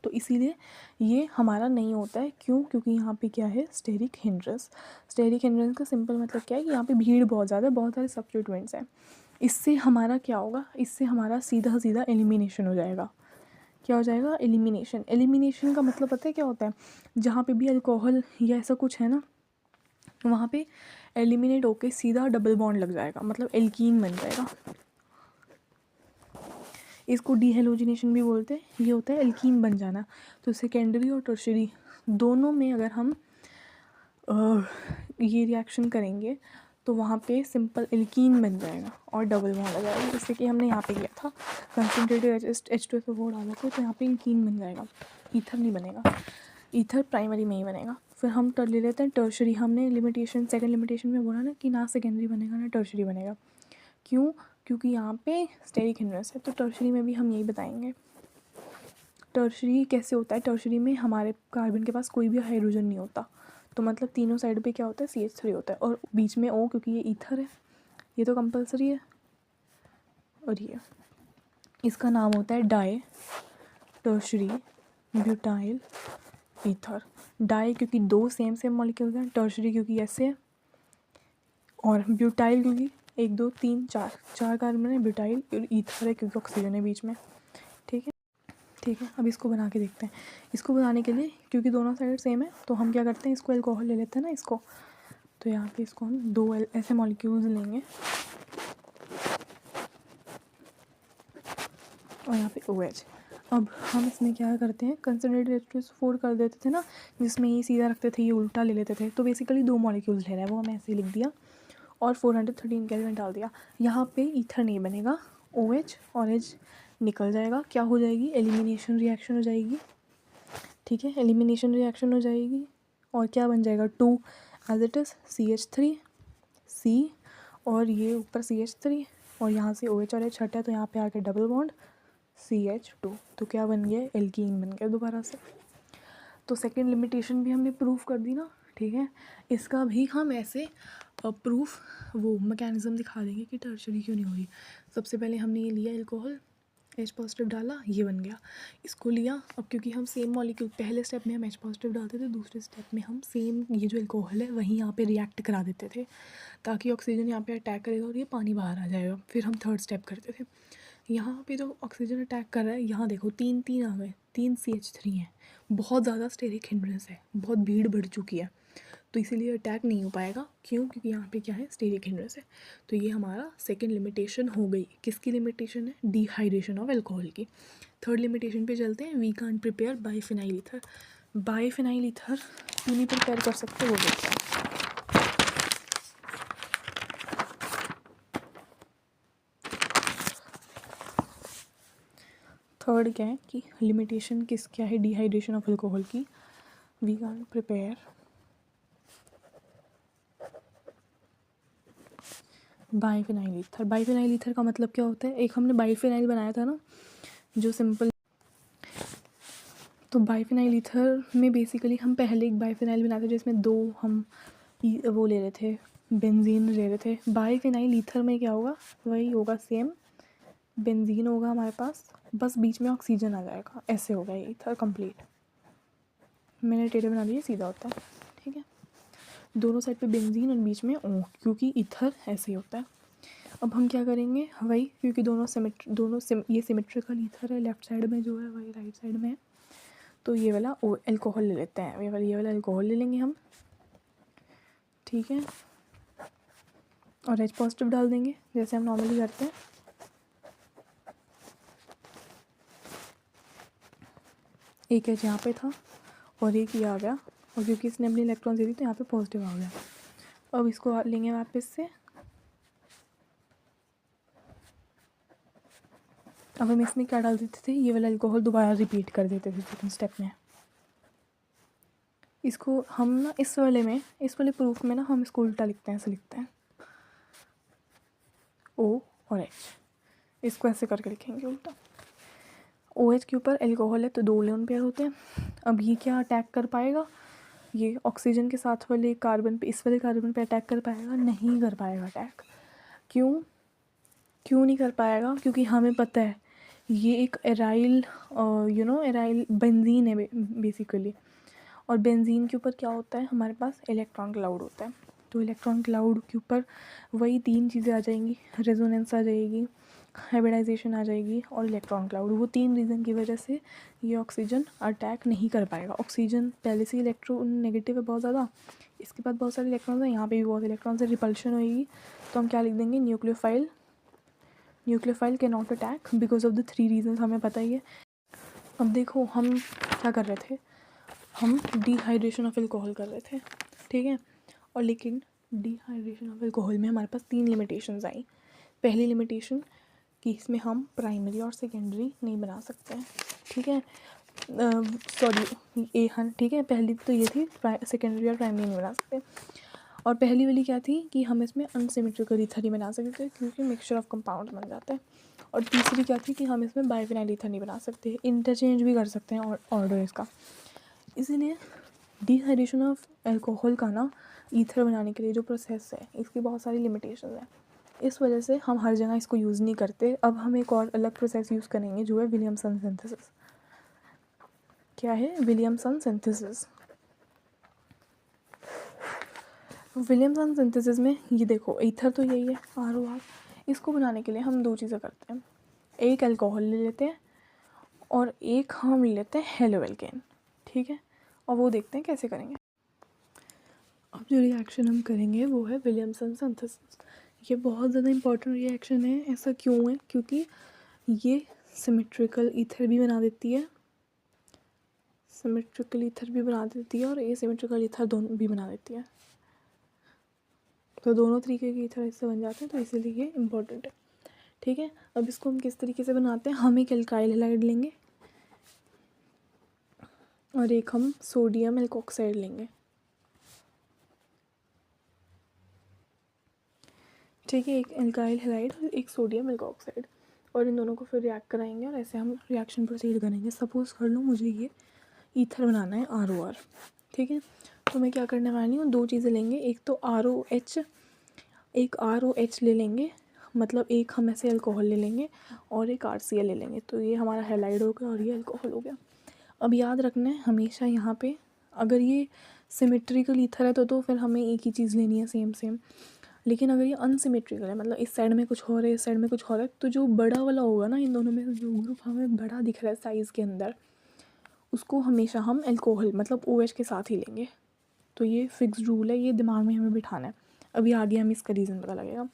तो इसीलिए ये हमारा नहीं होता है। क्यों? क्योंकि यहाँ पे क्या है, स्टेरिक हिंड्रेंस। स्टेरिक हिंड्रेंस का सिंपल मतलब क्या है कि यहाँ पे भीड़ बहुत ज़्यादा है, बहुत सारे सब्स्टिट्यूएंट्स हैं। इससे हमारा क्या होगा, इससे हमारा सीधा सीधा एलिमिनेशन हो जाएगा। क्या हो जाएगा? एलिमिनेशन। एलिमिनेशन का मतलब पता है क्या होता है? जहाँ पे भी अल्कोहल या ऐसा कुछ है ना, वहाँ पे एलिमिनेट होके सीधा डबल बॉन्ड लग जाएगा, मतलब एल्कीन बन जाएगा। इसको डीहेलोजिनेशन भी बोलते हैं। ये होता है एल्कीन बन जाना। तो सेकेंडरी और टर्शरी दोनों में अगर हम ये रिएक्शन करेंगे तो वहाँ पे सिंपल एल्कीन बन जाएगा और डबल बॉन्ड आ जाएगा, जैसे कि हमने यहाँ पे किया था, कंसनट्रेटेड H2SO4 डाला था, तो यहाँ पे एल्कीन बन जाएगा, ईथर नहीं बनेगा। ईथर प्राइमरी में ही बनेगा। फिर हम ले लेते हैं टर्शरी। हमने लिमिटेशन, सेकंड लिमिटेशन में बोला ना कि ना सेकेंडरी बनेगा ना टर्शरी बनेगा। क्यों? क्योंकि यहाँ पे स्टेरिक हिंड्रेंस है। तो टर्शरी में भी हम यही बताएंगे। टर्शरी कैसे होता है? टर्शरी में हमारे कार्बन के पास कोई भी हाइड्रोजन नहीं होता, तो मतलब तीनों साइड पे क्या होता है, CH3 होता है, और बीच में O, क्योंकि ये ईथर है, ये तो कंपलसरी है। और ये इसका नाम होता है di tertiary butyl ether. Di क्योंकि दो सेम मॉलिक्यूल्स हैं, टर्शरी क्योंकि ऐसे है, और ब्यूटाइल क्योंकि 1 2 3 4 कार्बन है, ब्यूटाइल और ईथर है क्योंकि ऑक्सीजन है बीच में, ठीक है। ठीक है, अब इसको बना के देखते हैं। इसको बनाने के लिए, क्योंकि दोनों साइड सेम है, तो हम क्या करते हैं, इसको अल्कोहल ले लेते हैं ना इसको, तो यहाँ पे इसको हम 2 ऐसे मॉलिक्यूल्स लेंगे और यहाँ पे OH। अब हम इसमें क्या करते हैं, कंसनट्रेटेड H2SO4 कर देते थे ना, जिसमें ये सीधा रखते थे, ये उल्टा ले लेते थे, तो बेसिकली 2 मॉलिक्यूल्स ले रहे हैं, वो हमें ऐसे ही लिख दिया और 413 केल्विन डाल दिया। यहाँ पे ईथर नहीं बनेगा, OH और H निकल जाएगा। क्या हो जाएगी? एलिमिनेशन रिएक्शन हो जाएगी, ठीक है, एलिमिनेशन रिएक्शन हो जाएगी। और क्या बन जाएगा? 2 as it is CH3 C, और ये ऊपर CH3, और यहाँ से OH और H हटा तो यहाँ पे आके डबल बॉन्ड CH2, तो क्या बन गया? एल्कीन बन गया दोबारा से। तो सेकेंड लिमिटेशन भी हमने प्रूफ कर दी ना, ठीक है। इसका भी हम ऐसे प्रूफ, वो मैकेनिज्म दिखा देंगे कि टर्शरी क्यों नहीं हो रही। सबसे पहले हमने ये लिया अल्कोहल, H पॉजिटिव डाला, ये बन गया, इसको लिया। अब क्योंकि हम सेम मॉलिक्यूल, पहले स्टेप में हम H पॉजिटिव डालते थे, दूसरे स्टेप में हम सेम ये जो अल्कोहल है वहीं यहाँ पे रिएक्ट करा देते थे, ताकि ऑक्सीजन यहाँ पे अटैक करेगा और ये पानी बाहर आ जाएगा। फिर हम थर्ड स्टेप करते थे। यहाँ पे जो ऑक्सीजन अटैक कर रहा है, यहाँ देखो 3 आ गए, 3 CH3 हैं, बहुत ज़्यादा स्टेरिक हिंड्रेंस है, बहुत भीड़ बढ़ चुकी है, तो इसीलिए अटैक नहीं हो पाएगा। क्यों? क्योंकि यहाँ पे क्या है, स्टीरिक हिंड्रेंस है। तो ये हमारा सेकेंड लिमिटेशन हो गई। किसकी लिमिटेशन है? डिहाइड्रेशन ऑफ अल्कोहल की। थर्ड लिमिटेशन पे चलते हैं। We can't prepare biphenyl ether. Biphenyl ether क्यों नहीं प्रिपेयर कर सकते, वो देखते हैं। थर्ड क्या है कि लिमिटेशन क्या है डिहाइड्रेशन ऑफ अल्कोहल की। We can't prepare biphenyl ether. Biphenyl ether का मतलब क्या होता है? एक हमने बाईफिनाइल बनाया था ना, जो सिंपल। तो बाईफिनाइल ईथर में बेसिकली हम पहले एक बाईफिनाइल बनाते थे जिसमें दो हम वो ले रहे थे, बेंजीन ले रहे थे। बाईफिनाइल ईथर में क्या होगा? वही होगा सेम, बेंजीन होगा हमारे पास, बस बीच में ऑक्सीजन आ जाएगा। ऐसे होगा ये ईथर कंप्लीट। मैंने टेढ़े बना दिया, सीधा होता है। ठीक है, दोनों साइड पे बेंजीन और बीच में ओ, क्योंकि ईथर ऐसे ही होता है। अब हम क्या करेंगे? वही, क्योंकि ये सिमेट्रिकल ईथर है, लेफ्ट साइड में जो है वही राइट साइड में है, तो ये वाला अल्कोहल ले लेते हैं। ये वाला अल्कोहल ले लेंगे हम। ठीक है, और H पॉजिटिव डाल देंगे जैसे हम नॉर्मली करते हैं। एक H यहाँ पे था और एक ये आ गया, और क्योंकि इसने अपनी इलेक्ट्रॉन दे दी तो यहाँ पे पॉजिटिव आ गया। अब इसको लेंगे वापस से। अब हम इसमें क्या डाल देते थे? ये वाला अल्कोहल दोबारा रिपीट कर देते थे सेकंड स्टेप में। इसको हम ना इस वाले प्रूफ में ना हम इसको उल्टा लिखते हैं, ऐसे लिखते हैं O और H। इसको ऐसे करके लिखेंगे उल्टा। OH के ऊपर अल्कोहल है तो 2 लोन पेयर होते हैं। अब ये क्या अटैक कर पाएगा? ये ऑक्सीजन के साथ वाले कार्बन पे, इस वाले कार्बन पे अटैक कर पाएगा? नहीं कर पाएगा अटैक। क्यों नहीं कर पाएगा? क्योंकि हमें पता है ये एक एराइल एराइल बेंजीन है बेसिकली। और बेंजीन के ऊपर क्या होता है? हमारे पास इलेक्ट्रॉन क्लाउड होता है। तो इलेक्ट्रॉन क्लाउड के ऊपर वही 3 चीज़ें आ जाएंगी, रेजोनेंस आ जाएगी, हाइब्रिडाइजेशन आ जाएगी और इलेक्ट्रॉन क्लाउड। वो 3 रीज़न की वजह से ये ऑक्सीजन अटैक नहीं कर पाएगा। ऑक्सीजन पहले से इलेक्ट्रो नेगेटिव है बहुत ज़्यादा, इसके बाद बहुत सारे इलेक्ट्रॉन्स हैं, यहाँ पे भी बहुत इलेक्ट्रॉन्स है, रिपल्शन होगी। तो हम क्या लिख देंगे? न्यूक्लियोफाइल के not attack because of the 3 reason, हमें पता ही है। अब देखो हम क्या कर रहे थे, हम डिहाइड्रेशन ऑफ अल्कोहल कर रहे थे। ठीक है, और लेकिन डिहाइड्रेशन ऑफ अल्कोहल में हमारे पास 3 लिमिटेशंस आई। पहली लिमिटेशन कि इसमें हम प्राइमरी और सेकेंडरी नहीं बना सकते हैं। ठीक है, ठीक है, पहली तो ये थी सेकेंडरी और प्राइमरी नहीं बना सकते। और पहली वाली क्या थी कि हम इसमें अनसिमेट्रिकल ईथर नहीं बना सकते थे क्योंकि मिक्सचर ऑफ कंपाउंड बन जाता है। और तीसरी क्या थी कि हम इसमें बाईफिनाइल ईथर नहीं बना सकते, इंटरचेंज भी कर सकते हैं ऑर्डर इसका। इसीलिए डिहाइड्रेशन ऑफ अल्कोहल का ना ईथर बनाने के लिए जो प्रोसेस है इसकी बहुत सारी लिमिटेशन है। इस वजह से हम हर जगह इसको यूज़ नहीं करते। अब हम एक और अलग प्रोसेस यूज़ करेंगे जो है विलियमसन सिंथेसिस। क्या है? Williamson synthesis. विलियमसन सिंथेसिस में ये देखो ईथर तो यही है ROR। इसको बनाने के लिए हम 2 चीज़ें करते हैं, एक अल्कोहल ले लेते हैं और एक हम ले लेते हैं हेलोएल्केन। ठीक है, और वो देखते हैं कैसे करेंगे। अब जो रिएक्शन हम करेंगे वो है विलियमसन सिंथेसिस। ये बहुत ज़्यादा इंपॉर्टेंट रिएक्शन है। ऐसा क्यों है? क्योंकि ये सिमेट्रिकल ईथर भी बना देती है, सिमेट्रिकल ईथर भी बना देती है और एसिमेट्रिकल ईथर दोनों भी बना देती है। तो दोनों तरीके के ईथर इससे बन जाते हैं, तो इसीलिए ये इम्पोर्टेंट है। ठीक है, अब इसको हम किस तरीके से बनाते हैं? हम एक एल्काइल हैलाइड लेंगे और एक हम सोडियम एल्कोक्साइड लेंगे। ठीक है, एक एल्काइल हैलाइड और एक सोडियम एल्कोक्साइड, और इन दोनों को फिर रिएक्ट कराएंगे और ऐसे हम रिएक्शन प्रोसीड करेंगे। सपोज़ कर लो मुझे ये ईथर बनाना है ROR। ठीक है, तो मैं क्या करने वाली हूँ, 2 चीज़ें लेंगे, एक तो ROH ले लेंगे, मतलब एक हम ऐसे अल्कोहल ले लेंगे और एक RCl ले लेंगे। तो ये हमारा हैलाइड हो गया और ये अल्कोहल हो गया। अब याद रखना है हमेशा यहाँ पे, अगर ये सिमेट्रिकल ईथर है तो फिर हमें एक ही चीज़ लेनी है सेम। लेकिन अगर ये अनसिमेट्रिकल है, मतलब इस साइड में कुछ हो रहा है, इस साइड में कुछ हो रहा है, तो जो बड़ा वाला होगा ना, इन दोनों में जो ग्रुप हमें बड़ा दिख रहा है साइज़ के अंदर, उसको हमेशा हम अल्कोहल मतलब OH के साथ ही लेंगे। तो ये फिक्स रूल है, ये दिमाग में हमें बिठाना है। अभी आगे हमें इसका रीज़न पता लगेगा।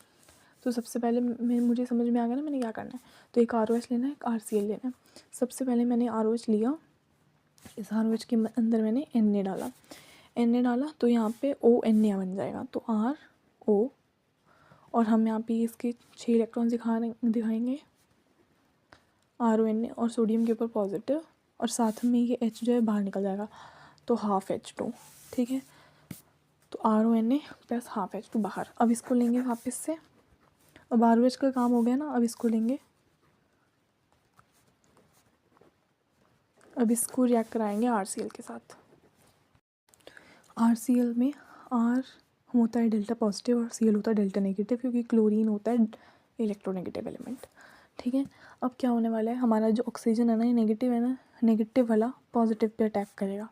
तो सबसे पहले मुझे समझ में आ गया ना मैंने क्या करना है। तो एक ROH लेना है, एक RCl लेना है। सबसे पहले मैंने ROH लिया, इस ROH के अंदर मैंने Na डाला तो यहाँ पे ONA बन जाएगा, तो RO, और हम यहाँ पे इसके 6 इलेक्ट्रॉन दिखाएंगे RONA, और सोडियम के ऊपर पॉजिटिव, और साथ में ये H जो है बाहर निकल जाएगा, तो हाफ H2, ठीक है। तो RONA प्लस हाफ H2 बाहर। अब इसको लेंगे वापस से, अब ROH का काम हो गया ना, अब इसको लेंगे, अब इसको रिएक्ट कराएंगे RCl के साथ। RCl में R होता है डेल्टा पॉजिटिव और Cl होता है डेल्टा नेगेटिव, क्योंकि क्लोरीन होता है इलेक्ट्रोनेगेटिव एलिमेंट, ठीक है। अब क्या होने वाला है, हमारा जो ऑक्सीजन है ना, ये नेगेटिव है ना, नेगेटिव वाला पॉजिटिव पे अटैक करेगा,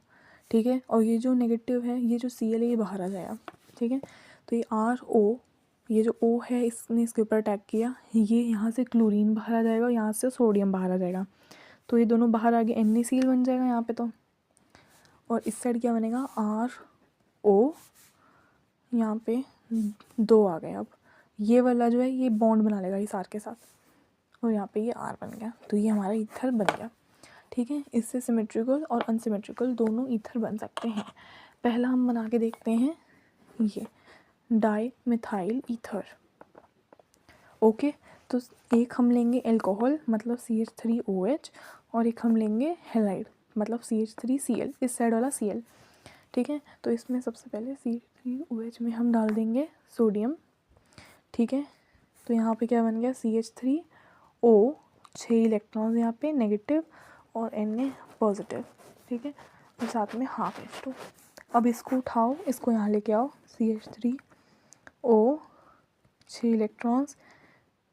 ठीक है। और ये जो नेगेटिव है, ये जो Cl है, ये बाहर आ जाएगा, ठीक है। तो ये RO, ये जो O है, इसने इसके ऊपर अटैक किया, ये यहाँ से क्लोरीन बाहर आ जाएगा और यहाँ से सोडियम बाहर आ जाएगा, तो ये दोनों बाहर आ गए, NaCl बन जाएगा यहाँ पे। तो और इस साइड क्या बनेगा, RO, यहाँ पे 2 आ गए। अब ये वाला जो है ये बॉन्ड बना लेगा इस R के साथ, और यहाँ पे ये R बन गया, तो ये हमारा ईथर बन गया, ठीक है। इससे सिमेट्रिकल और अनसिमेट्रिकल दोनों ईथर बन सकते हैं। पहला हम बना के देखते हैं, ये डाई मिथाइल ईथर, ओके। तो एक हम लेंगे अल्कोहल मतलब CH3OH, और एक हम लेंगे हैलाइड मतलब CH3Cl, इस साइड वाला Cl, ठीक है। तो इसमें सबसे पहले CH3OH में हम डाल देंगे सोडियम, ठीक है। तो यहाँ पे क्या बन गया, CH3O, 6 इलेक्ट्रॉन्स यहाँ पे नेगेटिव और Na पॉजिटिव, ठीक है, और साथ में हाफ H2। अब इसको उठाओ, इसको यहाँ लेके आओ, CH3O, 6 electrons,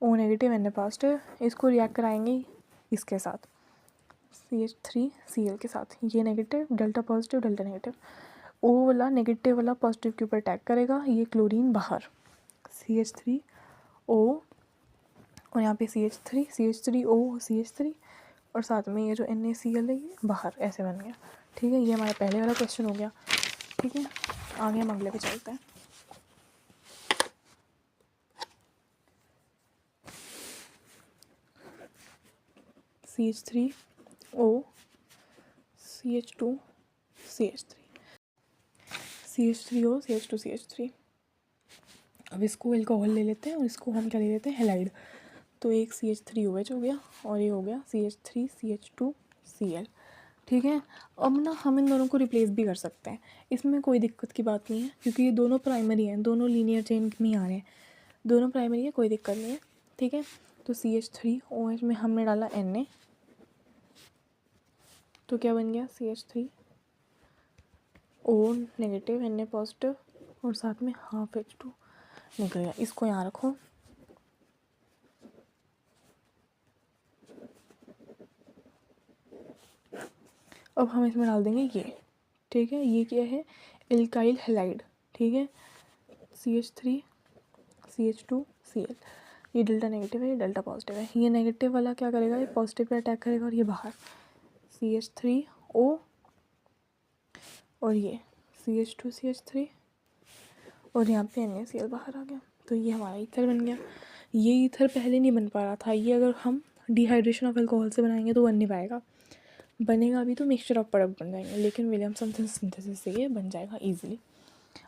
O negative Na positive, इसको रिएक्ट कराएंगे इसके साथ CH3Cl के साथ, ये negative delta positive delta negative, O वाला नेगेटिव वाला पॉजिटिव के ऊपर अटैक करेगा, ये क्लोरीन बाहर, CH3O, और यहाँ पे CH3O CH3, और साथ में ये जो NaCl है ये बाहर, ऐसे बन गया, ठीक है। ये हमारा पहले वाला क्वेश्चन हो गया, ठीक है। आगे हम अगले पे चलते हैं। CH3O CH2 CH3, CH3O CH2 CH3। अब इसको अल्कोहल ले लेते हैं और इसको हम क्या ले लेते हैं, हैलाइड। तो एक CH3OH हो गया और ये हो गया CH3CH2Cl, ठीक है। अब ना हम इन दोनों को रिप्लेस भी कर सकते हैं, इसमें कोई दिक्कत की बात नहीं है, क्योंकि ये दोनों प्राइमरी हैं, दोनों लीनियर चेन में आ रहे हैं, दोनों प्राइमरी है, कोई दिक्कत नहीं है, ठीक है। तो CH3OH में हमने डाला Na, तो क्या बन गया, CH3O नेगेटिव Na पॉजिटिव, और साथ में हाफ H2 निकल गया। इसको यहाँ रखो, अब हम इसमें डाल देंगे ये, ठीक है। ये क्या है, एल्काइल हैलाइड, ठीक है, CH3 CH2Cl, ये डेल्टा नेगेटिव है, ये डेल्टा पॉजिटिव है। ये नेगेटिव वाला क्या करेगा, ये पॉजिटिव पे अटैक करेगा, और ये बाहर CH3O, और ये CH2 CH3, और यहाँ पे NaCl बाहर आ गया, तो ये हमारा ईथर बन गया। ये ईथर पहले नहीं बन पा रहा था, ये अगर हम डिहाइड्रेशन ऑफ अल्कोहल से बनाएंगे तो बन नहीं पाएगा, बनेगा भी तो मिक्सचर ऑफ प्रोडक्ट बन जाएंगे, लेकिन विलियमसन सिंथेसिस से ये बन जाएगा ईजिली।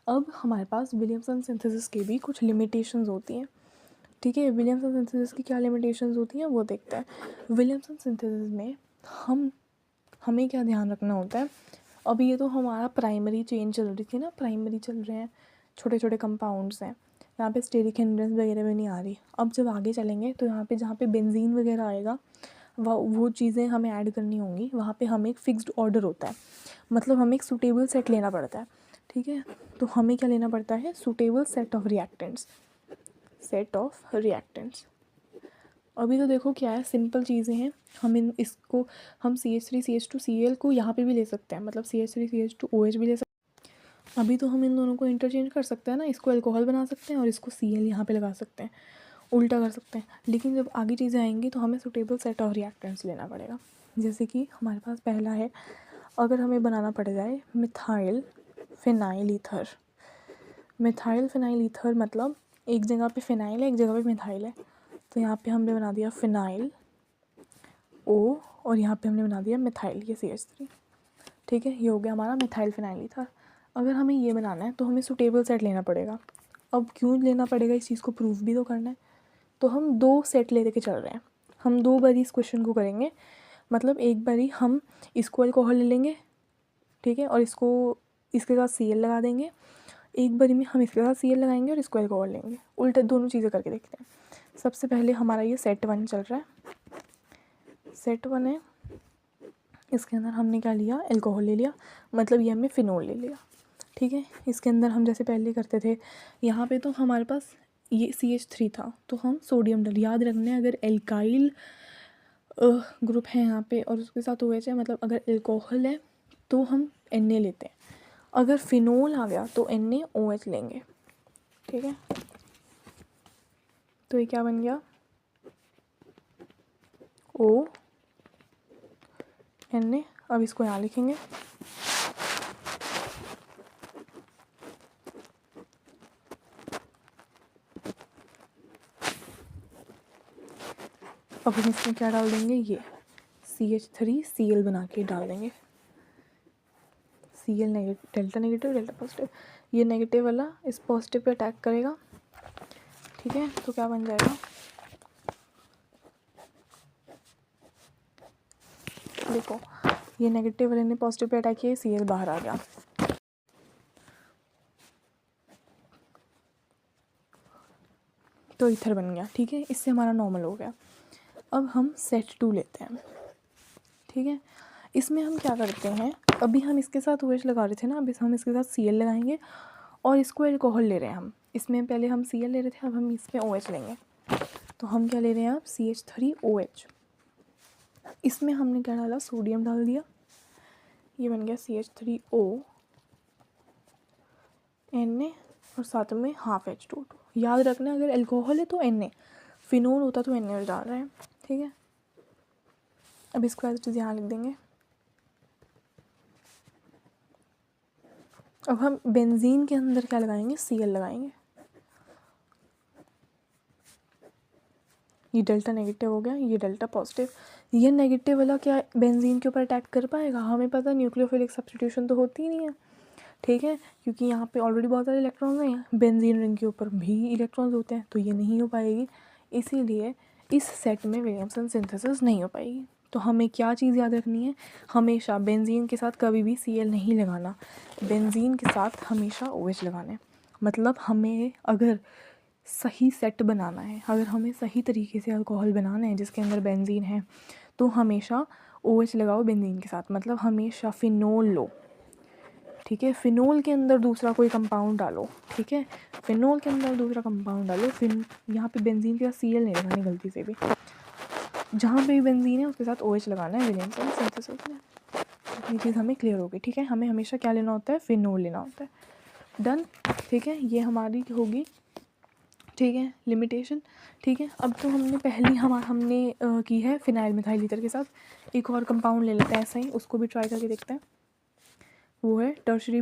अब हमारे पास विलियमसन सिंथेसिस की भी कुछ लिमिटेशंस होती हैं, ठीक है। विलियमसन सिंथेसिस की क्या लिमिटेशंस होती हैं वो देखते हैं। विलियमसन सिंथेसिस में हमें क्या ध्यान रखना होता है, अब ये तो हमारा प्राइमरी चेन चल रही थी ना, प्राइमरी चल रहे हैं, छोटे छोटे कंपाउंड्स हैं, यहाँ पे स्टेरिक हिंड्रेंस वगैरह भी नहीं आ रही। अब जब आगे चलेंगे तो यहाँ पे जहाँ पे बेंजीन वगैरह आएगा वो चीज़ें हमें ऐड करनी होंगी, वहाँ पे हमें एक फ़िक्स्ड ऑर्डर होता है, मतलब हमें एक सूटेबल सेट लेना पड़ता है, ठीक है। तो हमें क्या लेना पड़ता है, सूटेबल सेट ऑफ रिएक्टेंट्स। अभी तो देखो क्या है, सिंपल चीज़ें हैं, हम CH3 CH2Cl को यहाँ पे भी ले सकते हैं, मतलब CH3 CH2OH भी ले सकते हैं। अभी तो हम इन दोनों को इंटरचेंज कर सकते हैं ना, इसको अल्कोहल बना सकते हैं और इसको Cl यहाँ पे लगा सकते हैं, उल्टा कर सकते हैं। लेकिन जब आगे चीज़ें आएंगी तो हमें सूटेबल सेट ऑफ रिएक्टेंट्स लेना पड़ेगा। जैसे कि हमारे पास पहला है, अगर हमें बनाना पड़ जाए methyl phenyl ether. Methyl phenyl ether मतलब एक जगह पे फिनाइल है, एक जगह पे मिथाइल है, तो यहाँ पे हमने बना दिया फिनाइल O और यहाँ पे हमने बना दिया मिथाइल, ये CH3। ठीक है, ये हो गया हमारा मिथाइल फिनाइल ईथर। अगर हमें ये बनाना है तो हमें सूटेबल सेट लेना पड़ेगा। अब क्यों लेना पड़ेगा, इस चीज़ को प्रूव भी तो करना है, तो हम 2 सेट ले के चल रहे हैं। हम 2 बारी इस क्वेश्चन को करेंगे, मतलब एक बारी हम इसको अल्कोहल ले लेंगे, ठीक है, और इसको इसके साथ Cl लगा देंगे। एक बारी में हम इसके साथ Cl लगाएंगे और इसको अल्कोहल लेंगे। उल्टा दोनों चीज़ें करके देखते हैं। सबसे पहले हमारा ये सेट 1 चल रहा है। सेट 1 है, इसके अंदर हमने क्या लिया, अल्कोहल ले लिया, मतलब ये हमने फिनोल ले लिया। ठीक है, इसके अंदर हम जैसे पहले करते थे, यहाँ पे तो हमारे पास ये CH3 था, तो हम सोडियम डाल, याद रखना है अगर एल्काइल ग्रुप है यहाँ पे और उसके साथ OH है, मतलब अगर अल्कोहल है तो हम Na लेते हैं, अगर फिनोल आ गया तो NaOH लेंगे। ठीक है, तो ये क्या बन गया, O Na। अब इसको यहाँ लिखेंगे, अब हम इसमें क्या डाल देंगे, ये CH3Cl बना के डाल देंगे। Cl negative, delta negative, delta positive, ये नेगेटिव वाला इस पॉजिटिव पे अटैक करेगा। ठीक है, तो क्या बन जाएगा, देखो ये नेगेटिव वाले ने पॉजिटिव पे अटैक किया, Cl बाहर आ गया। तो ईथर बन गया। ठीक है, इससे हमारा नॉर्मल हो गया। अब हम सेट 2 लेते हैं। ठीक है, इसमें हम क्या करते हैं, अभी हम इसके साथ OH लगा रहे थे ना, अभी हम इसके साथ Cl लगाएंगे और इसको अल्कोहल ले रहे हैं हम। इसमें पहले हम Cl ले रहे थे, अब हम इसमें OH लेंगे। तो हम क्या ले रहे हैं अब, CH3OH। इसमें हमने क्या डाला, सोडियम डाल दिया, ये बन गया CH3O Na और साथ में हाफ H2O। याद रखना अगर अल्कोहल है तो Na, फिनोल होता तो NaOH डाल रहे हैं। ठीक है, अब इसको एज यहाँ लिख देंगे। अब हम बेंजीन के अंदर क्या लगाएंगे, Cl लगाएंगे। ये डेल्टा नेगेटिव हो गया, ये डेल्टा पॉजिटिव। ये नेगेटिव वाला क्या बेंजीन के ऊपर अटैक कर पाएगा, हमें पता न्यूक्लियोफिलिक सब्स्टिट्यूशन तो होती ही नहीं है। ठीक है, क्योंकि यहाँ पे ऑलरेडी बहुत सारे इलेक्ट्रॉन्स हैं, बेंजीन रिंग के ऊपर भी इलेक्ट्रॉन्स होते हैं, तो ये नहीं हो पाएगी। इसीलिए इस सेट में विलियमसन सिंथेसिस नहीं हो पाएगी। तो हमें क्या चीज़ याद रखनी है, हमेशा बेंजीन के साथ कभी भी Cl नहीं लगाना, बेंजीन के साथ हमेशा OH लगाना है। मतलब हमें अगर सही सेट बनाना है, अगर हमें सही तरीके से अल्कोहल बनाना है जिसके अंदर बेंजीन है, तो हमेशा OH लगाओ बेंजीन के साथ, मतलब हमेशा फिनोल लो। ठीक है, फिनोल के अंदर दूसरा कोई कंपाउंड डालो। ठीक है, फिनोल के अंदर दूसरा कंपाउंड डालो, फिर यहाँ पे बेंजीन के साथ Cl नहीं लगानी गलती से भी, जहाँ पे भी बेंजीन है उसके साथ OH लगाना है विलियमसन सिंथेसिस में। ये चीज़ हमें क्लियर होगी। ठीक है, हमें हमेशा क्या लेना होता है, फिनोल लेना होता है। डन। ठीक है, ये हमारी होगी, ठीक है, लिमिटेशन। ठीक है, अब तो हमने पहली हमने की है फिनाइल मिथाइल ईथर के साथ। एक और कंपाउंड ले लेते हैं ऐसा ही, उसको भी ट्राई करके देखते हैं, वो है टर्शरी